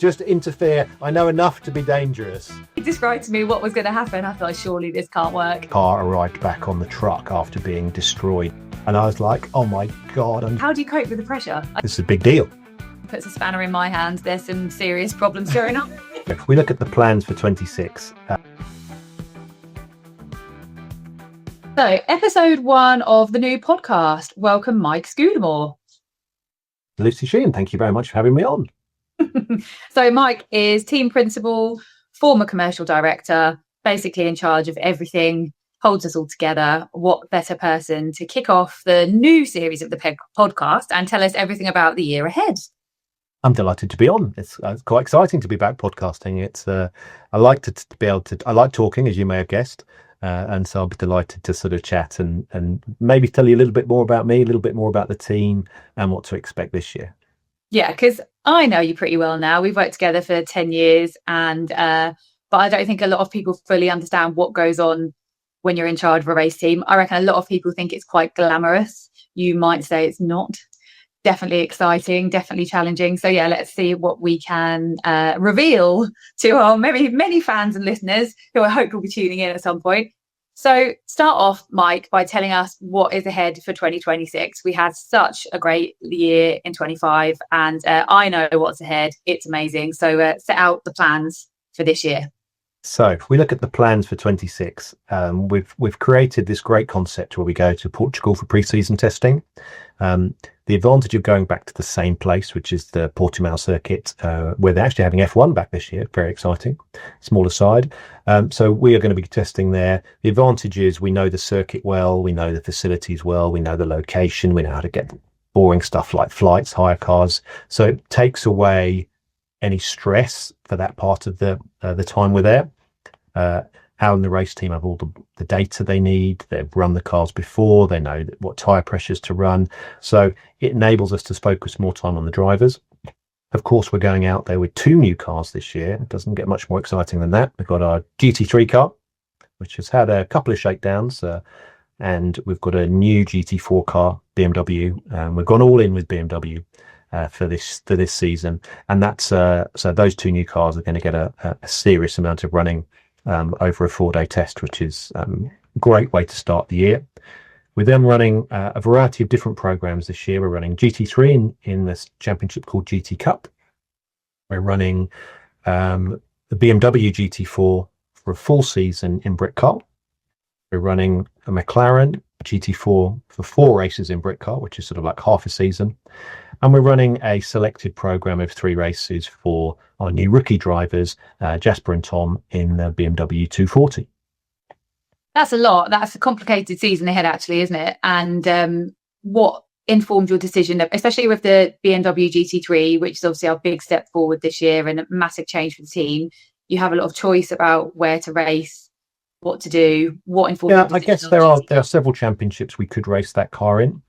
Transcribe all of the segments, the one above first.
just interfere. I know enough to be dangerous. He described to me what was going to happen. I thought, surely this can't work. Car arrived back on the truck after being destroyed. And I was like, oh my God. How do you cope with the pressure? This is a big deal. Puts a spanner in my hand. There's some serious problems going on. If we look at the plans for 26. So, episode 1 of the new podcast. Welcome, Mike Scudamore. Lucy Sheehan, thank you very much for having me on. So Mike is team principal, former commercial director, basically in charge of everything, holds us all together. What better person to kick off the new series of the podcast and tell us everything about the year ahead? I'm delighted to be on. It's quite exciting to be back podcasting. It's I like to be able to. I like talking, as you may have guessed, and so I'll be delighted to sort of chat and maybe tell you a little bit more about me, a little bit more about the team, and what to expect this year. Yeah, because I know you pretty well now. We've worked together for 10 years, and but I don't think a lot of people fully understand what goes on when you're in charge of a race team. I reckon a lot of people think it's quite glamorous. You might say it's not. Definitely exciting, definitely challenging. So yeah, let's see what we can reveal to our many fans and listeners who I hope will be tuning in at some point. So start off, Mike, by telling us what is ahead for 2026. We had such a great year in 25, and I know what's ahead. It's amazing. So set out the plans for this year. So if we look at the plans for 26, we've created this great concept where we go to Portugal for pre-season testing. The advantage of going back to the same place, which is the Portimao circuit, where they're actually having F1 back this year. Very exciting. Smaller side. So we are going to be testing there. The advantage is we know the circuit well, we know the facilities well, we know the location, we know how to get boring stuff like flights, hire cars. So it takes away any stress for that part of the time we're there. How and the race team have all the data they need. They've run the cars before. They know what tyre pressures to run. So it enables us to focus more time on the drivers. Of course, we're going out there with 2 new cars this year. It doesn't get much more exciting than that. We've got our GT3 car, which has had a couple of shakedowns, and we've got a new GT4 car, BMW. We've gone all in with BMW for this season, and that's so those 2 new cars are going to get a serious amount of running over a 4-day test, which is a great way to start the year. We're then running a variety of different programs this year. We're running GT3 in this championship called GT Cup. We're running the BMW GT4 for a full season in BRIT. We're running a McLaren GT4 for 4 races in BRIT, which is sort of like half a season. And we're running a selected program of 3 races for our new rookie drivers, Jasper and Tom, in the BMW 240. That's a lot. That's a complicated season ahead, actually, isn't it? And what informed your decision, especially with the BMW GT3, which is obviously our big step forward this year and a massive change for the team? You have a lot of choice about where to race, what to do. What informed? Yeah, I guess there are several championships we could race that car in.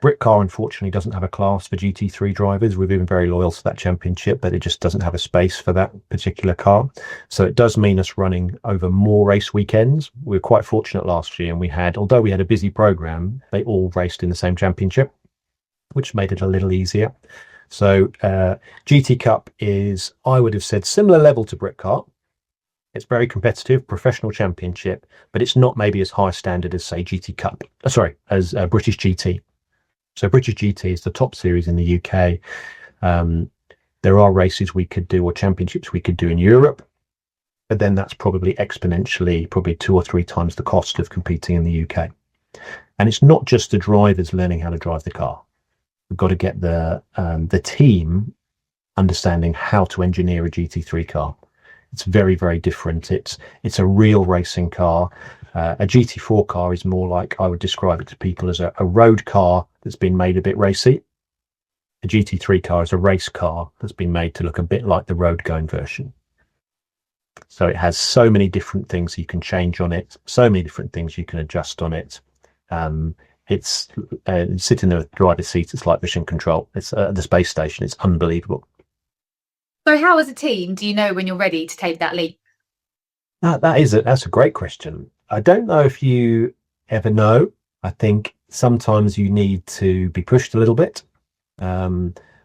BRIT unfortunately doesn't have a class for GT3 drivers. We've been very loyal to that championship, but it just doesn't have a space for that particular car. So it does mean us running over more race weekends. We were quite fortunate last year, and although we had a busy program, they all raced in the same championship, which made it a little easier. So GT Cup is, I would have said, similar level to BRIT. It's very competitive, professional championship, but it's not maybe as high standard as, say, GT Cup. As British GT. So British GT is the top series in the UK. There are races we could do, or championships we could do in Europe, but then that's probably exponentially, probably 2 or 3 times the cost of competing in the UK. And it's not just the drivers learning how to drive the car. We've got to get the team understanding how to engineer a GT3 car. It's very, very different. It's a real racing car. A GT4 car is more like, I would describe it to people as a road car that's been made a bit racy. A GT3 car is a race car that's been made to look a bit like the road going version. So it has so many different things you can change on it, so many different things you can adjust on it. It's sit in the driver's seat, it's like mission control. It's the space station. It's unbelievable. So how as a team do you know when you're ready to take that leap? That's a great question. I don't know if you ever know. I think sometimes you need to be pushed a little bit.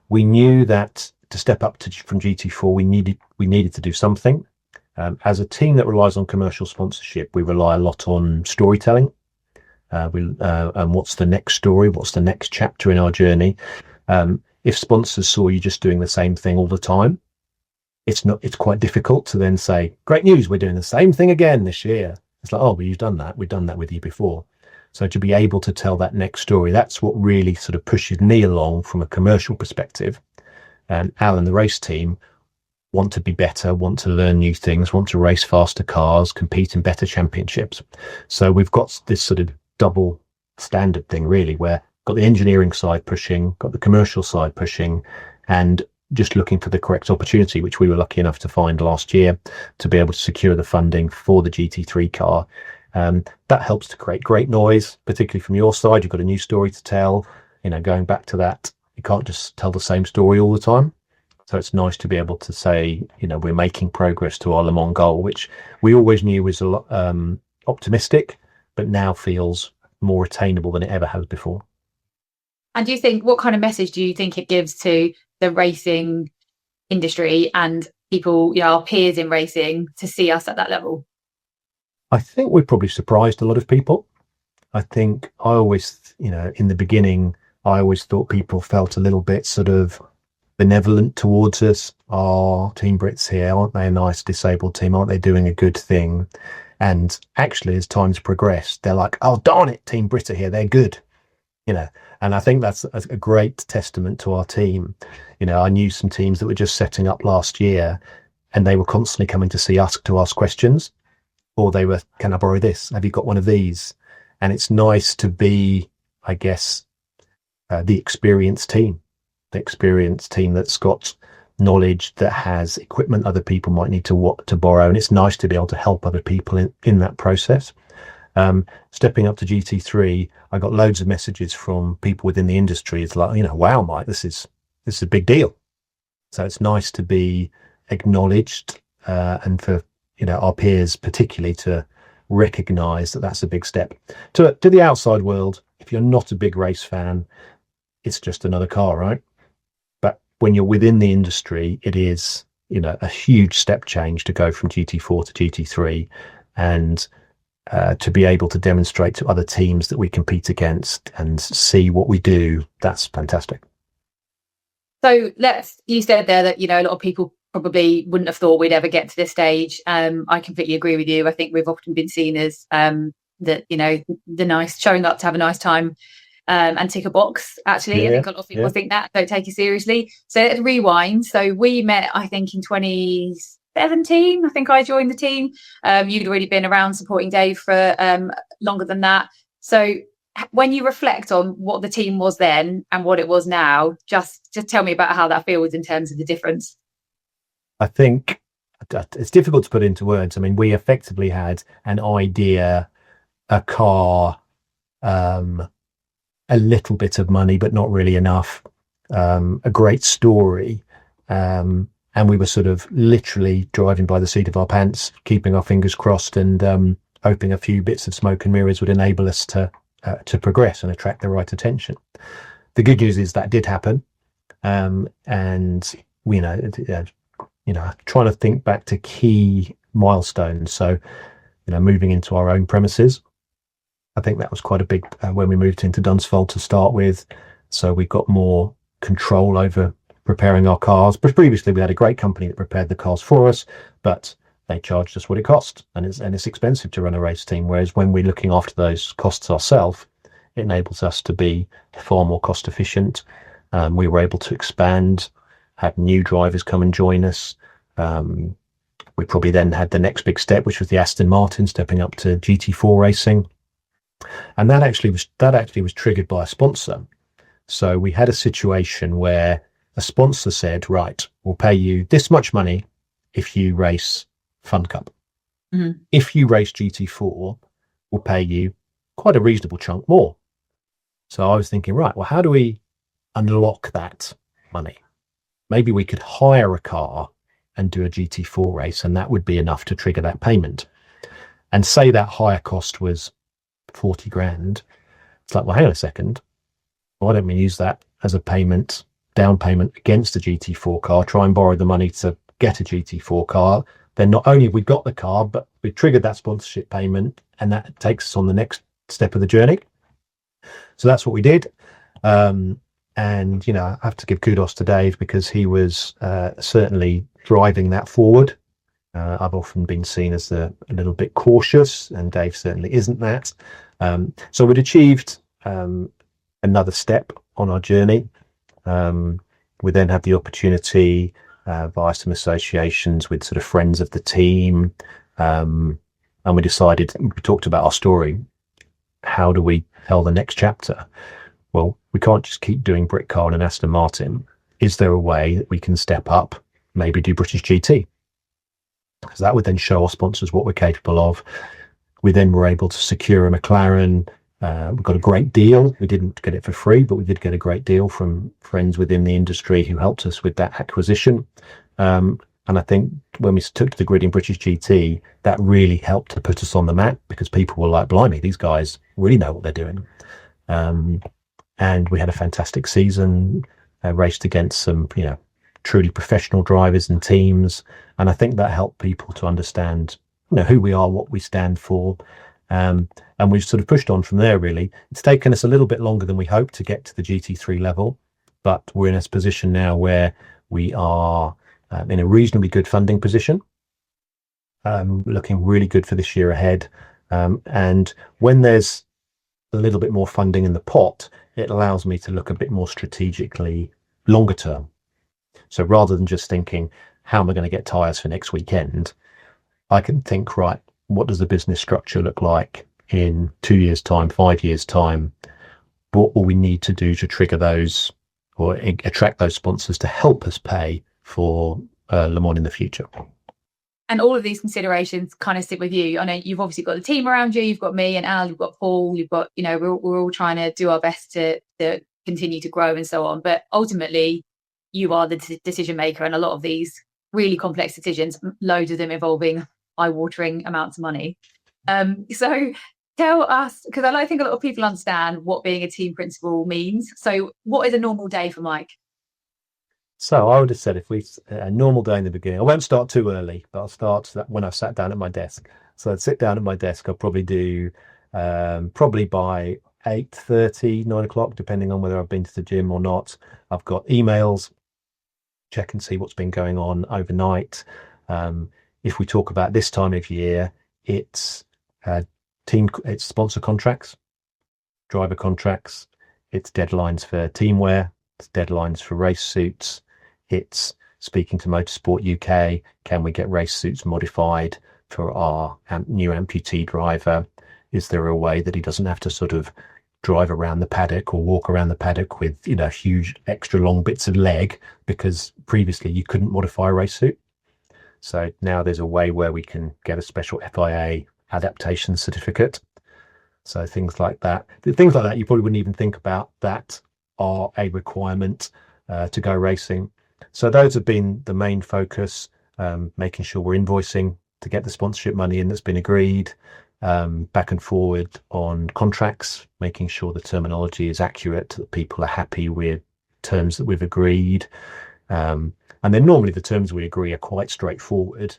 We knew that to step up from GT4, we needed to do something. As a team that relies on commercial sponsorship, we rely a lot on storytelling. And what's the next story? What's the next chapter in our journey? If sponsors saw you just doing the same thing all the time, it's quite difficult to then say, great news, we're doing the same thing again this year. It's like, oh, well, you've done that. We've done that with you before. So to be able to tell that next story, that's what really sort of pushes me along from a commercial perspective. And Al and the race team want to be better, want to learn new things, want to race faster cars, compete in better championships. So we've got this sort of double standard thing, really, where got the engineering side pushing, got the commercial side pushing, and just looking for the correct opportunity, which we were lucky enough to find last year to be able to secure the funding for the GT3 car. That helps to create great noise, particularly from your side. You've got a new story to tell. Going back to that, you can't just tell the same story all the time. So it's nice to be able to say, we're making progress to our Le Mans goal, which we always knew was a lot optimistic, but now feels more attainable than it ever has before. And do you think, what kind of message do you think it gives to the racing industry and people, our peers in racing, to see us at that level? I think we probably surprised a lot of people. I think I always, in the beginning, I always thought people felt a little bit sort of benevolent towards us. Oh, Team Brits here, aren't they a nice disabled team? Aren't they doing a good thing? And actually, as time's progressed, they're like, oh, darn it, Team Brit are here, they're good. And I think that's a great testament to our team. I knew some teams that were just setting up last year, and they were constantly coming to see us to ask questions, or they were, can I borrow this? Have you got one of these? And it's nice to be, I guess, the experienced team that's got knowledge, that has equipment other people might need to borrow. And it's nice to be able to help other people in that process. Stepping up to GT3, I got loads of messages from people within the industry. It's like, wow, Mike, this is a big deal. So it's nice to be acknowledged, and for our peers particularly to recognize that that's a big step. To the outside world, if you're not a big race fan, it's just another car, right? But when you're within the industry, it is a huge step change to go from GT4 to GT3, and to be able to demonstrate to other teams that we compete against and see what we do, that's fantastic. So you said there that, a lot of people probably wouldn't have thought we'd ever get to this stage. I completely agree with you. I think we've often been seen as the nice, showing up to have a nice time and tick a box. Actually, yeah, I think a lot of people think that, don't take it seriously. So let's rewind. So we met, I think, in 2017. I think I joined the team. You'd already been around supporting Dave for longer than that. So when you reflect on what the team was then and what it was now, just tell me about how that feels in terms of the difference. I think it's difficult to put into words. I mean, we effectively had an idea, a car, a little bit of money, but not really enough, a great story. And we were sort of literally driving by the seat of our pants, keeping our fingers crossed, and hoping a few bits of smoke and mirrors would enable us to progress and attract the right attention. The good news is that did happen. And, trying to think back to key milestones. So, moving into our own premises, I think that was quite a big, when we moved into Dunsfold to start with. So we got more control over preparing our cars. But previously we had a great company that prepared the cars for us, but they charged us what it cost. And it's expensive to run a race team. Whereas when we're looking after those costs ourselves, it enables us to be far more cost efficient. We were able to expand, had new drivers come and join us. We probably then had the next big step, which was the Aston Martin stepping up to GT4 racing. And that actually was triggered by a sponsor. So we had a situation where a sponsor said, right, we'll pay you this much money if you race Fun Cup. Mm-hmm. If you race GT4, we'll pay you quite a reasonable chunk more. So I was thinking, right, well, how do we unlock that money? Maybe we could hire a car and do a GT4 race, and that would be enough to trigger that payment. And say that hire cost was 40 grand. It's like, well, hang on a second. Why don't we use that as a payment down payment against a GT4 car, try and borrow the money to get a GT4 car. Then not only have we got the car, but we triggered that sponsorship payment, and that takes us on the next step of the journey. So that's what we did. And, you know, I have to give kudos to Dave, because he was certainly driving that forward. I've often been seen as a little bit cautious, and Dave certainly isn't that. So we'd achieved another step on our journey. We then had the opportunity via some associations with sort of friends of the team, and we decided, we talked about our story. How do we tell the next chapter? Well, we can't just keep doing BRIT car and Aston Martin. Is there a way that we can step up, maybe do British GT? Because that would then show our sponsors what we're capable of. We then were able to secure a McLaren. We got a great deal. We didn't get it for free, but we did get a great deal from friends within the industry who helped us with that acquisition. And I think when we took to the grid in British GT, that really helped to put us on the map, because people were like, blimey, these guys really know what they're doing. And we had a fantastic season, raced against some, you know, truly professional drivers and teams. And I think that helped people to understand, you know, who we are, what we stand for. And we've sort of pushed on from there, really. It's taken us a little bit longer than we hoped to get to the GT3 level, but we're in a position now where we are in a reasonably good funding position, looking really good for this year ahead. And when there's a little bit more funding in the pot, it allows me to look a bit more strategically longer term. So rather than just thinking, how am I going to get tyres for next weekend, I can think, right, what does the business structure look like in 2 years' time, 5 years' time? What will we need to do to trigger those or attract those sponsors to help us pay for Le Mans in the future? And all of these considerations kind of sit with you. I know you've obviously got the team around you. You've got me and Al, you've got Paul, you've got, you know, we're all trying to do our best to continue to grow and so on. But ultimately, you are the decision maker, and a lot of these really complex decisions, loads of them involving eye-watering amounts of money. So tell us, because I think a lot of people understand what being a team principal means. So what is a normal day for Mike? So I would have said, if we a normal day in the beginning, I won't start too early, but I'll start when I've sat down at my desk. So I'd sit down at my desk. I'll probably do probably by 8:30, 9 o'clock, depending on whether I've been to the gym or not. I've got emails, check and see what's been going on overnight. If we talk about this time of year, it's it's sponsor contracts, driver contracts, it's deadlines for teamwear, it's deadlines for race suits. It's speaking to Motorsport UK. Can we get race suits modified for our new amputee driver? Is there a way that he doesn't have to sort of drive around the paddock or walk around the paddock with, you know, huge extra long bits of leg, because previously you couldn't modify a race suit? So now there's a way where we can get a special FIA adaptation certificate. So things like that. Things like that you probably wouldn't even think about that are a requirement to go racing. So those have been the main focus, making sure we're invoicing to get the sponsorship money in that's been agreed, back and forward on contracts, making sure the terminology is accurate, that people are happy with terms that we've agreed. And then normally the terms we agree are quite straightforward,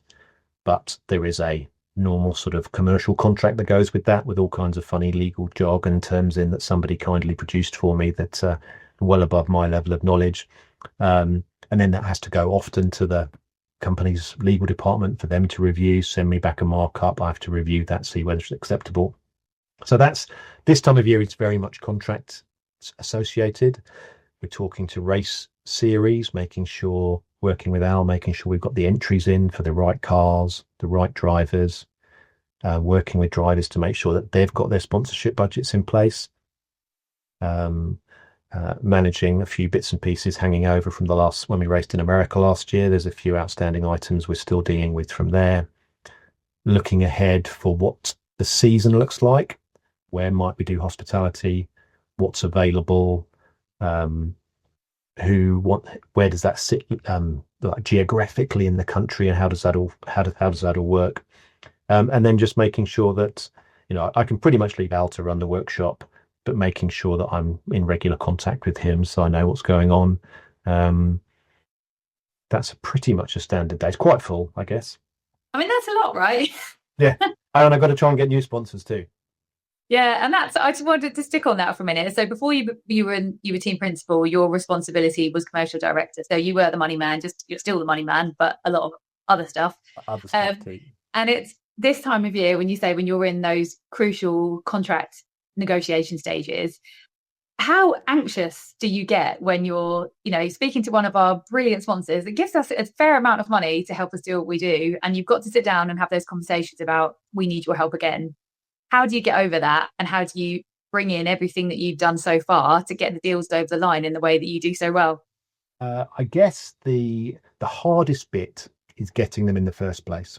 but there is a normal sort of commercial contract that goes with that, with all kinds of funny legal jargon terms in that somebody kindly produced for me that are well above my level of knowledge. And then that has to go often to the company's legal department for them to review, send me back a markup. I have to review that, see whether it's acceptable. So that's, this time of year, it's very much contract associated. We're talking to race series, making sure, working with Al, making sure we've got the entries in for the right cars, the right drivers, working with drivers to make sure that they've got their sponsorship budgets in place, managing a few bits and pieces hanging over from the last, when we raced in America last year. There's a few outstanding items we're still dealing with from there. Looking ahead for what the season looks like, where might we do hospitality, what's available, where does that sit like geographically in the country, and how does that all work, and then just making sure that, you know, I can pretty much leave Al to run the workshop, but making sure that I'm in regular contact with him so I know what's going on, Um, that's pretty much a standard day. It's quite full, I guess. I mean, that's a lot, right? Yeah. And I've got to try and get new sponsors too. Yeah, and that's I just wanted to stick on that for a minute. So before you were team principal, your responsibility was commercial director. So you were the money man, just you're still the money man, but a lot of other stuff. Other stuff too. And it's this time of year when you're in those crucial contract negotiation stages. How anxious do you get when you're, speaking to one of our brilliant sponsors that gives us a fair amount of money to help us do what we do, and you've got to sit down and have those conversations about we need your help again? How do you get over that, and how do you bring in everything that you've done so far to get the deals over the line in the way that you do so well? I guess the hardest bit is getting them in the first place.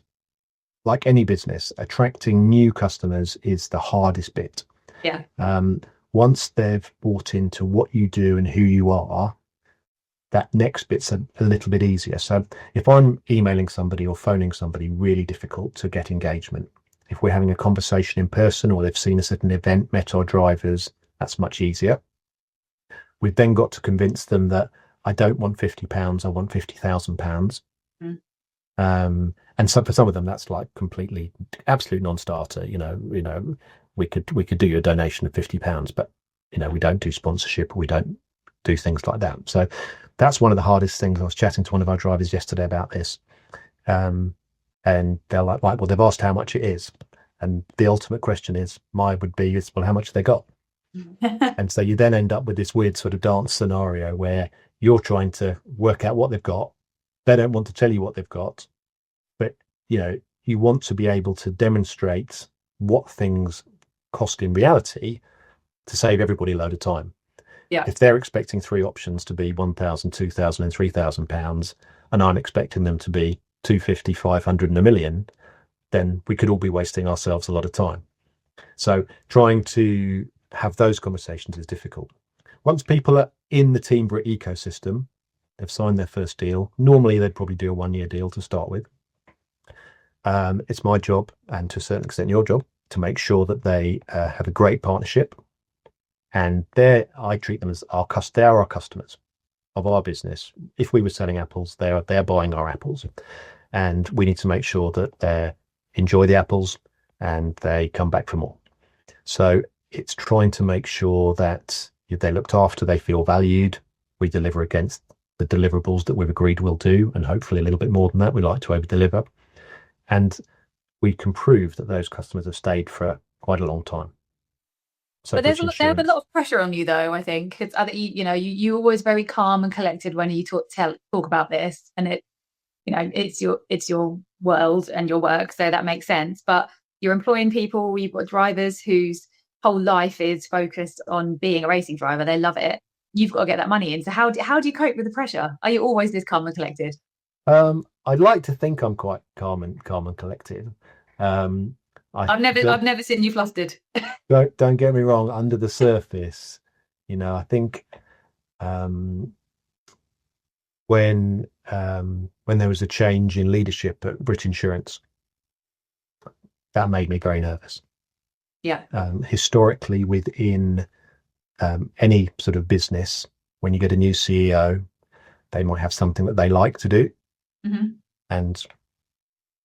Like any business, attracting new customers is the hardest bit. Yeah. Once they've bought into what you do and who you are, that next bit's a little bit easier. So if I'm emailing somebody or phoning somebody, really difficult to get engagement. If we're having a conversation in person or they've seen us at an event, met our drivers, that's much easier. We've then got to convince them that I don't want £50, I want £50,000. And so for some of them, that's like completely absolute non-starter. We could do you a donation of £50, but we don't do sponsorship, we don't do things like that. So that's one of the hardest things. I was chatting to one of our drivers yesterday about this, and they're like, well, they've asked how much it is, and the ultimate question is, mine would be, well, how much have they got? And so you then end up with this weird sort of dance scenario where you're trying to work out what they've got. They don't want to tell you what they've got, but you want to be able to demonstrate what things cost in reality to save everybody a load of time. Yeah. If they're expecting three options to be £1,000, £2,000 and £3,000, and I'm expecting them to be 250, 500 and £1 million, then we could all be wasting ourselves a lot of time. So trying to have those conversations is difficult. Once people are in the Team BRIT ecosystem, they've signed their first deal. Normally they'd probably do a 1-year deal to start with. It's my job, and to a certain extent your job, to make sure that they have a great partnership, and I treat them as they are our customers of our business. If we were selling apples, they're buying our apples, and we need to make sure that they enjoy the apples and they come back for more. So it's trying to make sure that they're looked after, they feel valued. We deliver against the deliverables that we've agreed we'll do, and hopefully a little bit more than that. We like to over deliver, and we can prove that those customers have stayed for quite a long time. So but there's a lot of pressure on you, though. I think it's you're always very calm and collected when you talk about this, and it's your world and your work, so that makes sense. But you're employing people, you've got drivers whose whole life is focused on being a racing driver. They love it. You've got to get that money in. So how do you cope with the pressure? Are you always this calm and collected? I'd like to think I'm quite calm and collected. I've never seen you flustered. Don't get me wrong. Under the surface, I think when there was a change in leadership at BRIT Insurance, that made me very nervous. Yeah. Historically, within any sort of business, when you get a new CEO, they might have something that they like to do, and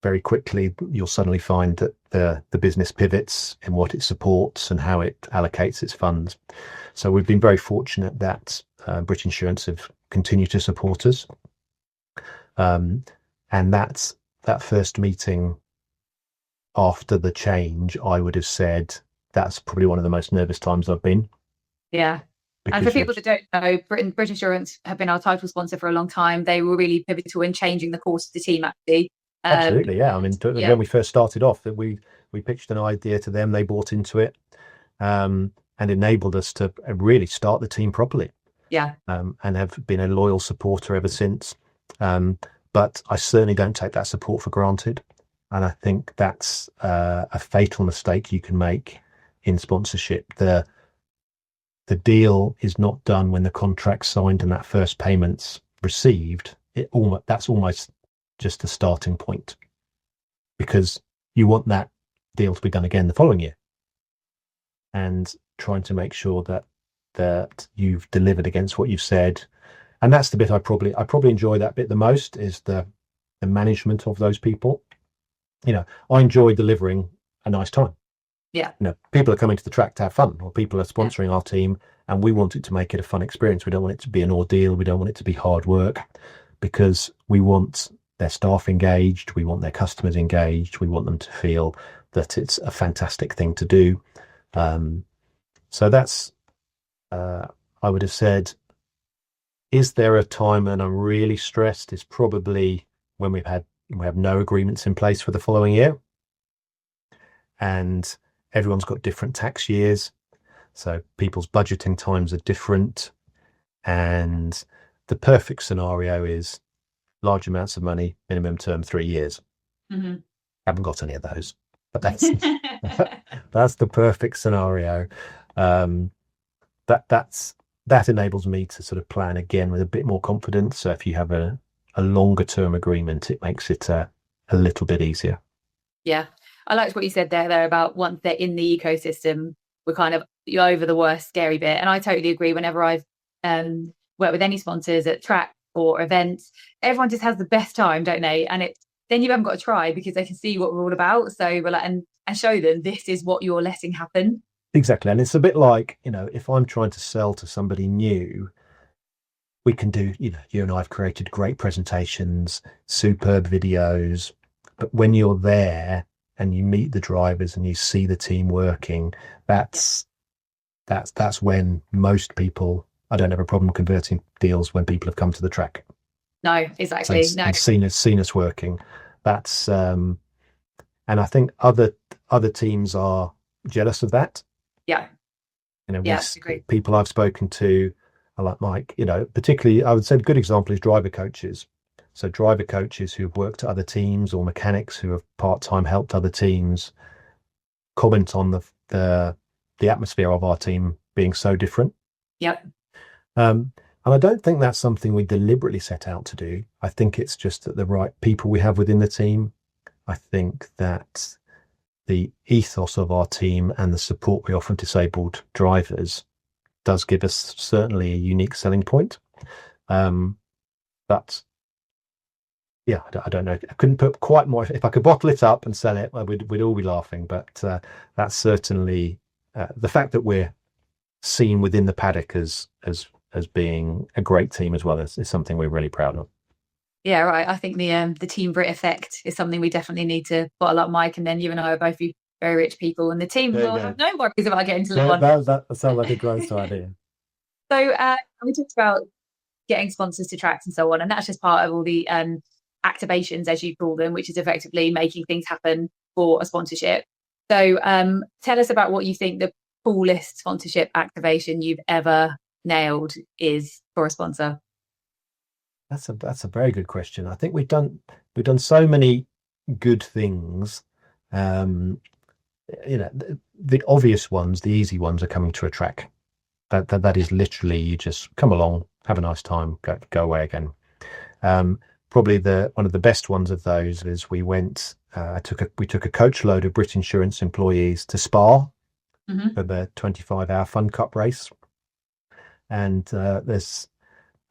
very quickly you'll suddenly find that the business pivots in what it supports and how it allocates its funds. So we've been very fortunate that BRIT Insurance have continued to support us, and that first meeting after the change, I would have said that's probably one of the most nervous times I've been. Yeah. And for people that don't know, BRIT Insurance have been our title sponsor for a long time. They were really pivotal in changing the course of the team, actually. Absolutely, yeah. I mean, when we first started off, that we pitched an idea to them, they bought into it, and enabled us to really start the team properly. Yeah. And have been a loyal supporter ever since. But I certainly don't take that support for granted. And I think that's a fatal mistake you can make in sponsorship. The deal is not done when the contract's signed and that first payment's received. That's almost just a starting point, because you want that deal to be done again the following year, and trying to make sure that you've delivered against what you've said, and that's the bit I probably enjoy that bit the most, is the management of those people. I enjoy delivering a nice time. Yeah. People are coming to the track to have fun, or people are Yeah. sponsoring our team, and we want it to make it a fun experience. We don't want it to be an ordeal. We don't want it to be hard work, because we want their staff engaged. We want their customers engaged. We want them to feel that it's a fantastic thing to do. So that's, I would have said, is there a time when I'm really stressed? Is probably when we have no agreements in place for the following year, and everyone's got different tax years, so people's budgeting times are different. And the perfect scenario is large amounts of money, minimum term 3 years. Mm-hmm. Haven't got any of those, but that's the perfect scenario. That enables me to sort of plan again with a bit more confidence. So if you have a longer term agreement, it makes it a little bit easier. Yeah, I liked what you said there about once they're in the ecosystem, you're over the worst scary bit. And I totally agree. Whenever I've worked with any sponsors at track or events, everyone just has the best time, don't they? And then you haven't got to try, because they can see what we're all about. So we're like, and show them this is what you're letting happen. Exactly. And it's a bit like, if I'm trying to sell to somebody new, we can do, you and I have created great presentations, superb videos, but when you're there and you meet the drivers and you see the team working, that's when most people, I don't have a problem converting deals when people have come to the track. No, exactly. And seen us working. That's and I think other teams are jealous of that. Yeah. Agree. People I've spoken to, I like Mike, particularly, I would say a good example is driver coaches. So driver coaches who've worked at other teams, or mechanics who have part-time helped other teams, comment on the atmosphere of our team being so different. Yep. And I don't think that's something we deliberately set out to do. I think it's just that the right people we have within the team. I think that the ethos of our team and the support we offer disabled drivers does give us certainly a unique selling point. But yeah, I don't know. I couldn't put quite more. If I could bottle it up and sell it, we'd all be laughing. But that's certainly the fact that we're seen within the paddock as being a great team as well is something we're really proud of. Yeah, right. I think the Team BRIT effect is something we definitely need to bottle up, Mike, and then you and I are both very rich people, and the team will have no worries about getting to live on. That sounds like a great idea. So we talked about getting sponsors to tracks and so on, and that's just part of all the activations, as you call them, which is effectively making things happen for a sponsorship. So tell us about what you think the coolest sponsorship activation you've ever nailed is for a sponsor. That's a very good question. I think we've done so many good things. The obvious ones, the easy ones, are coming to a track. That is literally, you just come along, have a nice time, go away again. Probably one of the best ones of those is we took a coach load of BRIT Insurance employees to Spa for the 25-hour Fun Cup race, and there's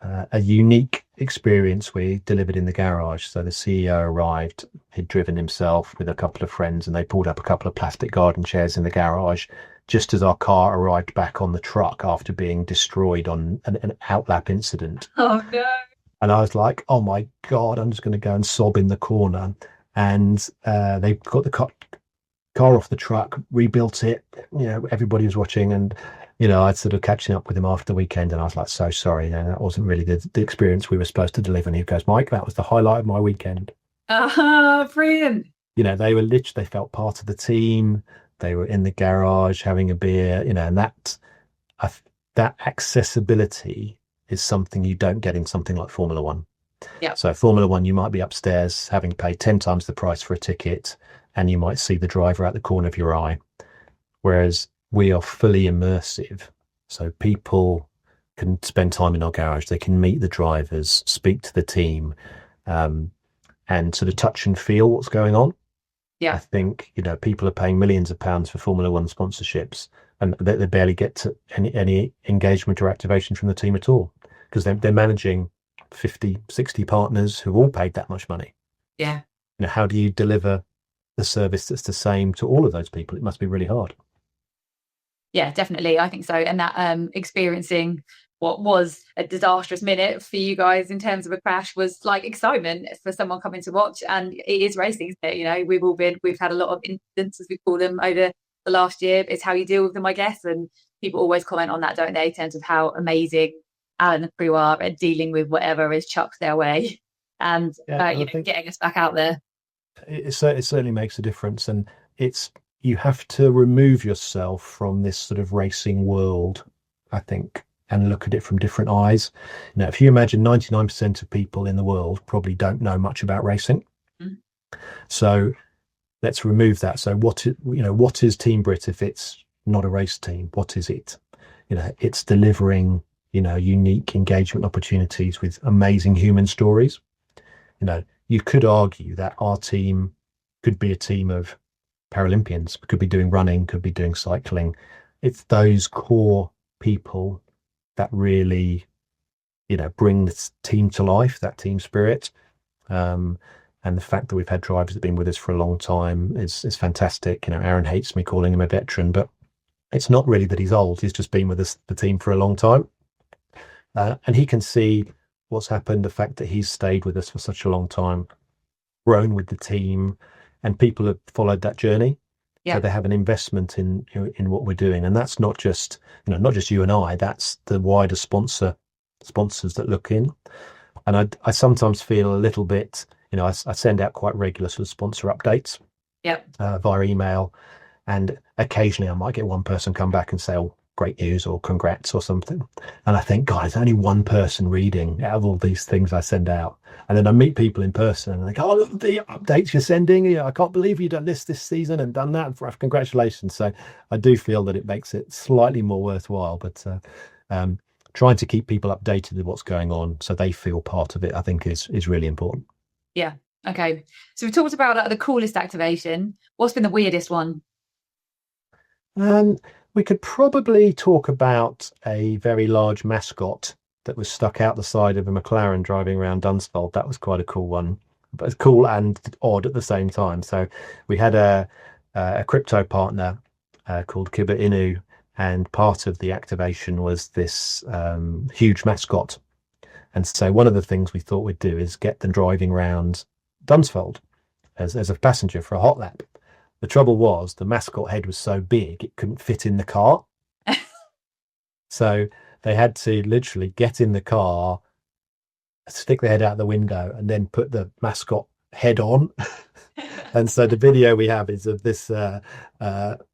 a unique experience we delivered in the garage. So the CEO arrived, he'd driven himself with a couple of friends, and they pulled up a couple of plastic garden chairs in the garage just as our car arrived back on the truck after being destroyed on an outlap incident. Oh no. And I was like, oh my God, I'm just going to go and sob in the corner. And they got the car off the truck, rebuilt it. Everybody was watching, and I'd sort of catching up with him after the weekend, and I was like, so sorry, that wasn't really the experience we were supposed to deliver. And he goes, Mike, that was the highlight of my weekend. Brilliant. They were literally, they felt part of the team. They were in the garage having a beer, and that accessibility is something you don't get in something like Formula One. Yeah. So Formula One, you might be upstairs having paid 10 times the price for a ticket, and you might see the driver out the corner of your eye. Whereas we are fully immersive. So people can spend time in our garage. They can meet the drivers, speak to the team, and sort of touch and feel what's going on. Yeah. I think, people are paying millions of pounds for Formula One sponsorships, and they barely get to any engagement or activation from the team at all. because they're managing 50, 60 partners who all paid that much money. Yeah. How do you deliver the service that's the same to all of those people? It must be really hard. Yeah, definitely. I think so. And that experiencing what was a disastrous minute for you guys in terms of a crash was like excitement for someone coming to watch. And it is racing, isn't it? We've had a lot of incidents, as we call them, over the last year. It's how you deal with them, I guess. And people always comment on that, don't they, in terms of how amazing Alan and crew are at dealing with whatever is chucked their way and getting us back out there. It certainly makes a difference. And you have to remove yourself from this sort of racing world, I think, and look at it from different eyes. If you imagine 99% of people in the world probably don't know much about racing. So let's remove that. So what is Team Brit if it's not a race team? What is it? It's delivering, unique engagement opportunities with amazing human stories. You could argue that our team could be a team of Paralympians, could be doing running, could be doing cycling. It's those core people that really, bring this team to life, that team spirit. And the fact that we've had drivers that have been with us for a long time is fantastic. Aaron hates me calling him a veteran, but it's not really that he's old. He's just been with us, the team, for a long time. And he can see what's happened, the fact that he's stayed with us for such a long time, grown with the team, and people have followed that journey. Yeah. So they have an investment in what we're doing. And that's not just you and I, that's the wider sponsors that look in. And I sometimes feel a little bit, I send out quite regular sort of sponsor updates via email. And occasionally I might get one person come back and say, oh, great news or congrats or something. And I think, God, it's only one person reading out of all these things I send out. And then I meet people in person and they go, oh, the updates you're sending, I can't believe you've done this season and done that. Congratulations. So I do feel that it makes it slightly more worthwhile, but trying to keep people updated with what's going on so they feel part of it, I think is really important. Yeah. Okay. So we talked about the coolest activation. What's been the weirdest one? We could probably talk about a very large mascot that was stuck out the side of a McLaren driving around Dunsfold. That was quite a cool one, but it's cool and odd at the same time. So we had a crypto partner called Kiba Inu, and part of the activation was this huge mascot. And so one of the things we thought we'd do is get them driving around Dunsfold as a passenger for a hot lap. The trouble was the mascot head was so big it couldn't fit in the car. So they had to literally get in the car, stick their head out the window, and then put the mascot head on. And so the video we have is of this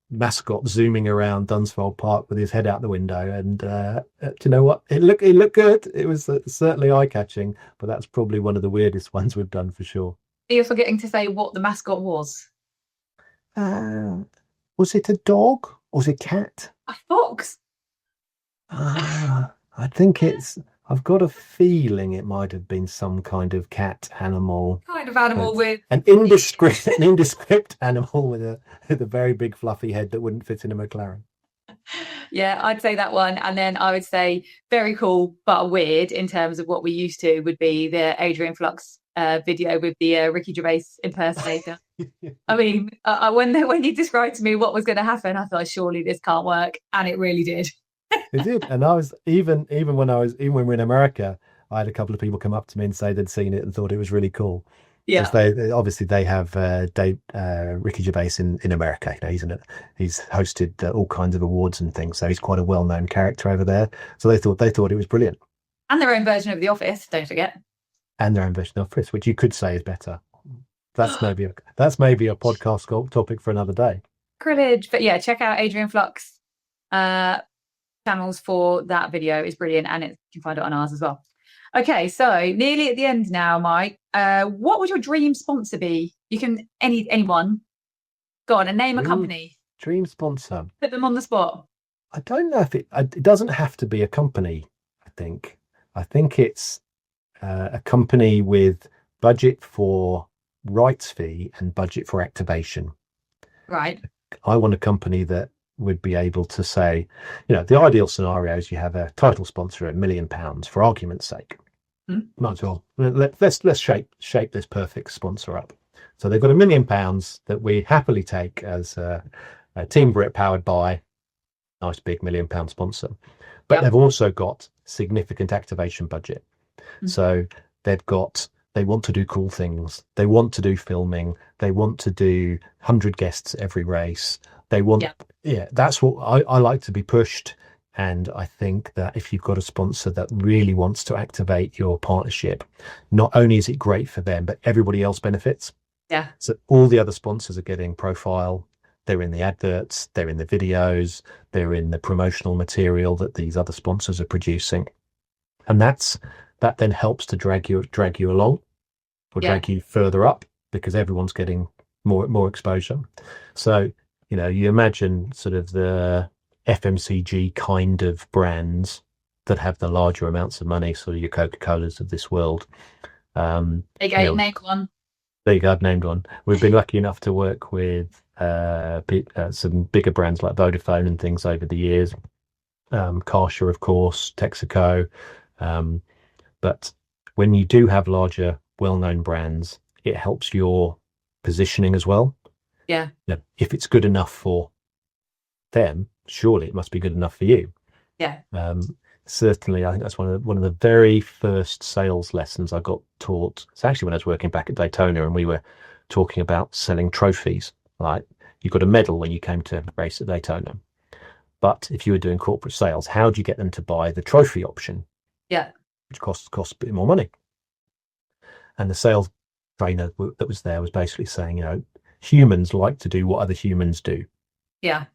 mascot zooming around Dunsfold Park with his head out the window. And do you know what? It looked good. It was certainly eye-catching, but that's probably one of the weirdest ones we've done for sure. You're forgetting to say what the mascot was. Was it a dog or was it a cat? A fox. I think I've got a feeling it might have been some kind of cat animal. Kind of animal with an indescript animal with a very big fluffy head that wouldn't fit in a McLaren. Yeah, I'd say that one. And then I would say very cool, but weird in terms of what we used to would be the Adrian Flux video with the Ricky Gervais impersonator. I mean, when you described to me what was going to happen, I thought surely this can't work, and it really did. It did, and I was even when we were in America, I had a couple of people come up to me and say they'd seen it and thought it was really cool. Yeah, they have Ricky Gervais in America. He's hosted all kinds of awards and things, so he's quite a well-known character over there. So they thought it was brilliant. And their own version of The Office, don't forget. And their own version of The Office, which you could say is better. That's maybe a podcast topic for another day. Cribbage, but yeah, check out Adrian Flux channels for that video. It's brilliant, and you can find it on ours as well. Okay, so nearly at the end now, Mike. What would your dream sponsor be? You can anyone. Go on and name a company. Dream sponsor. Put them on the spot. I don't know if it doesn't have to be a company. I think it's a company with budget for rights fee and budget for activation. Right. I want a company that would be able to say, the ideal scenario is you have a title sponsor at £1 million, for argument's sake. Might as well let's shape this perfect sponsor up. So they've got £1 million that we happily take as a Team BRIT powered by nice big £1 million sponsor, but they've also got significant activation budget. So they want to do cool things, they want to do filming, they want to do 100 guests every race, they want that's what I like to be pushed. And I think that if you've got a sponsor that really wants to activate your partnership, not only is it great for them, but everybody else benefits. Yeah. So all the other sponsors are getting profile. They're in the adverts, they're in the videos, they're in the promotional material that these other sponsors are producing. And that then helps to drag you along, or drag you further up, because everyone's getting more exposure. So, you imagine sort of the FMCG kind of brands that have the larger amounts of money, sort of your Coca-Colas of this world. There you go, named one. There you go, I've named one. We've been lucky enough to work with some bigger brands like Vodafone and things over the years. Karsha, of course, Texaco. But when you do have larger, well-known brands, it helps your positioning as well. Yeah. If it's good enough for them, surely it must be good enough for you. Yeah. Certainly, I think that's one of the very first sales lessons I got taught. It's actually when I was working back at Daytona, and we were talking about selling trophies. Like, you got a medal when you came to race at Daytona, but if you were doing corporate sales, how do you get them to buy the trophy option? Yeah. Which costs a bit more money. And the sales trainer that was there was basically saying, humans like to do what other humans do. Yeah.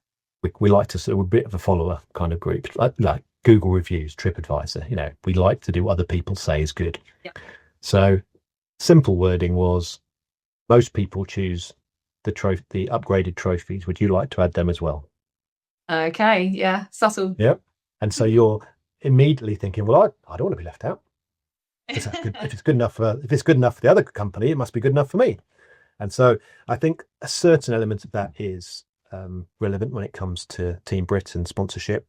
We like to, we're a bit of a follower kind of group, like Google reviews, TripAdvisor. We like to do what other people say is good. Yeah. So simple wording was, most people choose the upgraded trophies. Would you like to add them as well? Okay. Yeah. Subtle. Yep. And so you're immediately thinking, well, I don't want to be left out. If it's good enough for the other company, it must be good enough for me. And so I think a certain element of that is relevant when it comes to Team BRIT and sponsorship,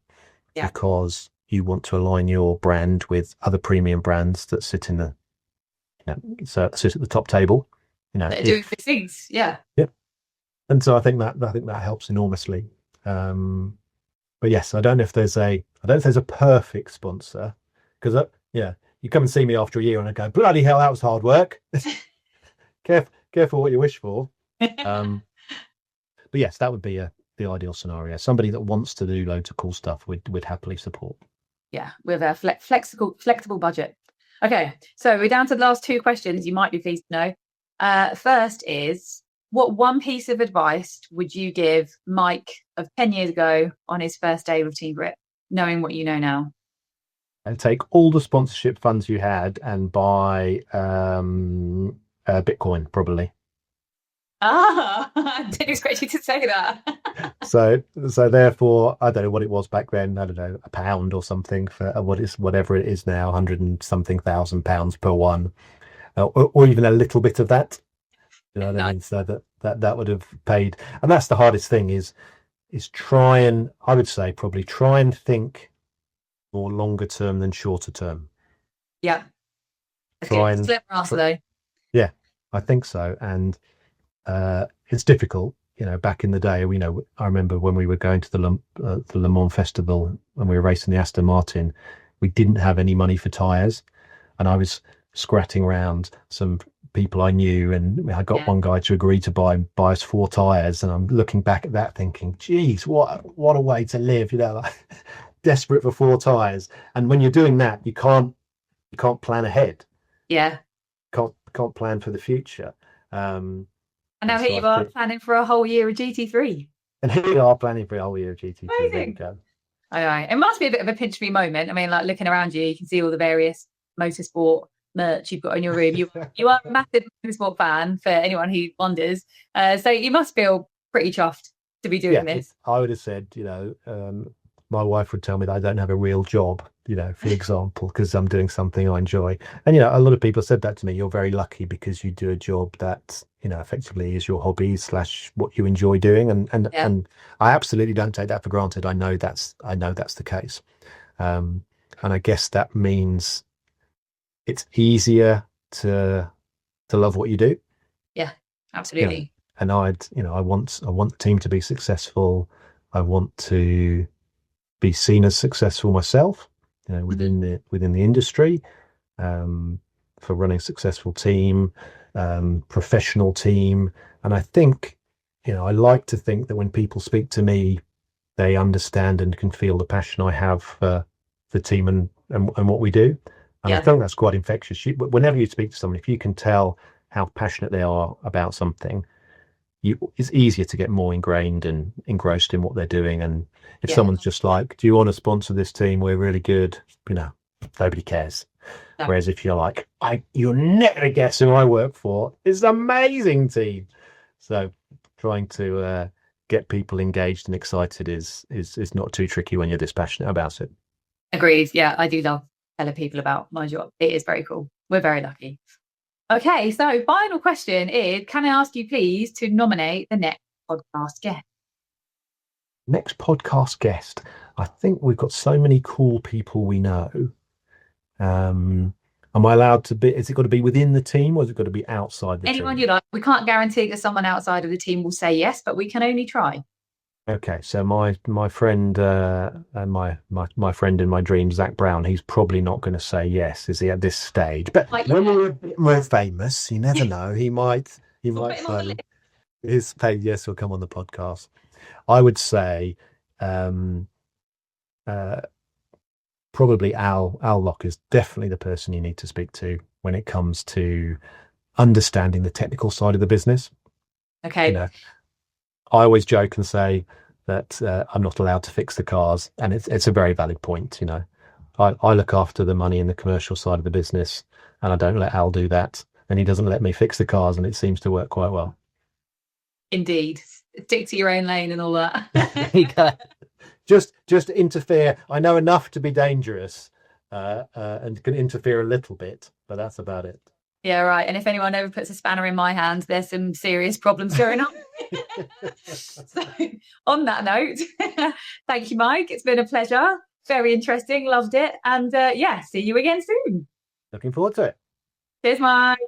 because you want to align your brand with other premium brands that sit in the sit at the top table. They're doing big things. Yeah. Yeah. And so I think that helps enormously. But yes, I don't know if there's a perfect sponsor, because you come and see me after a year and I go, bloody hell, that was hard work. Careful what you wish for. But yes, that would be the ideal scenario. Somebody that wants to do loads of cool stuff would happily support. Yeah, with a flexible budget. Okay, so we're down to the last two questions. You might be pleased to know. First is, what one piece of advice would you give Mike of 10 years ago on his first day with Team BRIT, knowing what you know now? And take all the sponsorship funds you had and buy Bitcoin, probably. I didn't expect you to say that. so therefore, I don't know what it was back then. I don't know, £1 or something for whatever it is now, 100 and something £1,000 per one, or even a little bit of that. You know what I mean? So that would have paid. And that's the hardest thing is I would say probably try and think more longer term than shorter term. Yeah. Okay. Clever answer though. Yeah, I think so. And it's difficult, back in the day. I remember when we were going to the Le Mans Festival, when we were racing the Aston Martin, we didn't have any money for tyres, and I was scratting around some people I knew, and I got one guy to agree to buy us 4 tyres, and I'm looking back at that thinking, geez, what a way to live, desperate for 4 tyres. And when you're doing that, you can't plan ahead. Yeah. Can't plan for the future. And now here you are planning for a whole year of GT3. And here you are planning for a whole year of GT3. Amazing. I know. It must be a bit of a pinch me moment. I mean, like, looking around you can see all the various motorsport merch you've got in your room. You are a massive motorsport fan, for anyone who wonders. So you must feel pretty chuffed to be doing this. I would have said, my wife would tell me that I don't have a real job, for example, because I'm doing something I enjoy. And, a lot of people said that to me. You're very lucky because you do a job that, effectively is your hobby slash what you enjoy doing. Yeah. And I absolutely don't take that for granted. I know that's the case. And I guess that means it's easier to love what you do. Yeah, You know, absolutely. and I want the team to be successful. I want to be seen as successful myself, Mhm. within the industry, um, for running a successful team, professional team. And I think, I like to think that when people speak to me, they understand and can feel the passion I have for the team and what we do. And I Yeah, think that's quite infectious. Whenever you speak to someone, if you can tell how passionate they are about something, it's easier to get more ingrained and engrossed in what they're doing. And if yeah. someone's just like, "Do you want to sponsor this team? We're really good," nobody cares. No, Whereas if you're like, you'll never guess who I work for. It's an amazing team. So trying to get people engaged and excited is not too tricky when you're this passionate about it. agreed. Yeah, I do love telling people about my job. It is very cool. We're very lucky. Okay, so final question is, can I ask you please to nominate the next podcast guest? Next podcast guest. I think we've got so many cool people we know. Um, am I allowed to be? Is it got to be within the team, or has it got to be outside the Anyone team? you like. We can't guarantee that someone outside of the team will say yes, but we can only try. Okay, so my friend and my friend in my dream, Zach Brown, he's probably not going to say yes, is he, at this stage? But Like, when we're a bit more famous, you never know. He we'll might put him on the say list. his pay. Yes, will come on the podcast. I would say um, uh, probably Al Lock is definitely the person you need to speak to when it comes to understanding the technical side of the business. You Okay, know, I always joke and say that I'm not allowed to fix the cars, and it's a very valid point. I look after the money in the commercial side of the business, and I don't let Al do that, and he doesn't let me fix the cars, and it seems to work quite well. indeed. Stick to your own lane and all that. There you go. Just interfere. I know enough to be dangerous, and can interfere a little bit, but that's about it. Yeah, right. And if anyone ever puts a spanner in my hand, there's some serious problems going on. So, on that note, thank you, Mike. It's been a pleasure. Very interesting. Loved it. And yeah, see you again soon. Looking forward to it. Cheers, Mike.